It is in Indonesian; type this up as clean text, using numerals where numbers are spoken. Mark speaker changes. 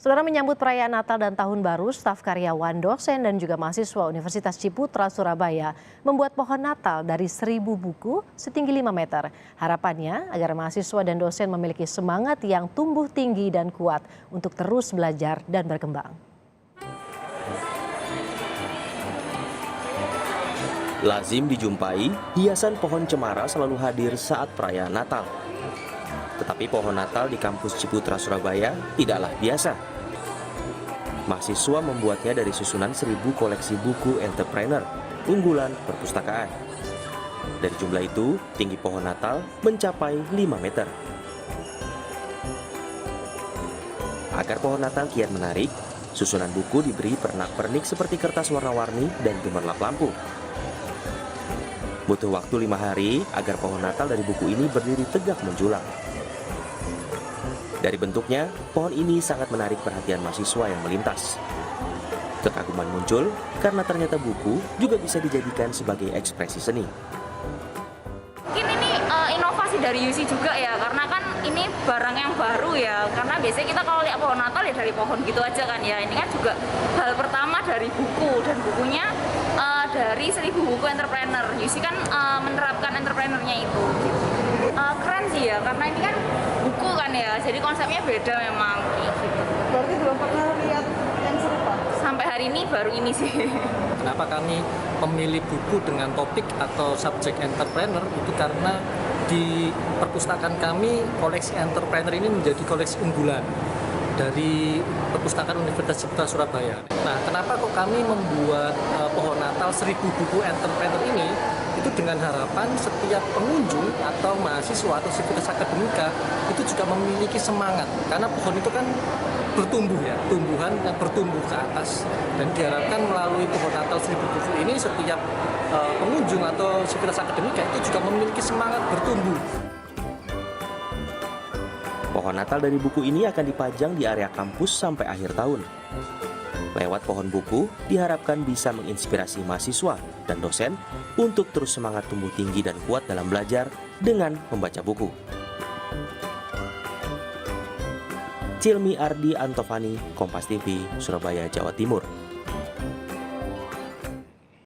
Speaker 1: Saudara, menyambut perayaan Natal dan Tahun Baru, staf karyawan, dosen, dan juga mahasiswa Universitas Ciputra Surabaya membuat pohon Natal dari 1.000 buku setinggi 5 meter. Harapannya agar mahasiswa dan dosen memiliki semangat yang tumbuh tinggi dan kuat untuk terus belajar dan berkembang.
Speaker 2: Lazim dijumpai, hiasan pohon cemara selalu hadir saat perayaan Natal. Tetapi pohon Natal di kampus Ciputra Surabaya tidaklah biasa. Mahasiswa membuatnya dari susunan 1.000 koleksi buku entrepreneur unggulan perpustakaan. Dari jumlah itu, tinggi pohon Natal mencapai 5 meter. Agar pohon Natal kian menarik, susunan buku diberi pernak-pernik seperti kertas warna-warni dan gemerlap lampu. Butuh waktu 5 hari agar pohon Natal dari buku ini berdiri tegak menjulang. Dari bentuknya, pohon ini sangat menarik perhatian mahasiswa yang melintas. Kekaguman muncul karena ternyata buku juga bisa dijadikan sebagai ekspresi seni.
Speaker 3: Mungkin ini inovasi dari UC juga ya, karena kan ini barang yang baru ya. Karena biasanya kita kalau lihat pohon Natal ya dari pohon gitu aja kan ya. Ini kan juga hal pertama dari buku, dan bukunya dari 1.000 buku entrepreneur. UC kan menerapkan entrepreneurnya itu. Keren sih ya, karena ini kan buku kan ya, jadi konsepnya beda memang.
Speaker 4: Berarti belum pernah lihat yang serupa?
Speaker 3: Sampai hari ini baru ini sih.
Speaker 5: Kenapa kami memilih buku dengan topik atau subjek entrepreneur? Itu karena di perpustakaan kami koleksi entrepreneur ini menjadi koleksi unggulan dari perpustakaan Universitas Ciputra Surabaya. Nah, kenapa kok kami membuat pohon Natal 1.000 buku entrepreneur ini? Itu dengan harapan setiap pengunjung atau mahasiswa atau sivitas akademika itu juga memiliki semangat, karena pohon itu kan bertumbuh ya, tumbuhan yang bertumbuh ke atas, dan diharapkan melalui pohon Natal 1.000 buku ini setiap pengunjung atau sivitas akademika itu juga memiliki semangat bertumbuh.
Speaker 2: Pohon Natal dari buku ini akan dipajang di area kampus sampai akhir tahun. Lewat pohon buku, diharapkan bisa menginspirasi mahasiswa dan dosen untuk terus semangat tumbuh tinggi dan kuat dalam belajar dengan membaca buku. Cilmi Ardi Antovani, Kompas TV, Surabaya, Jawa Timur.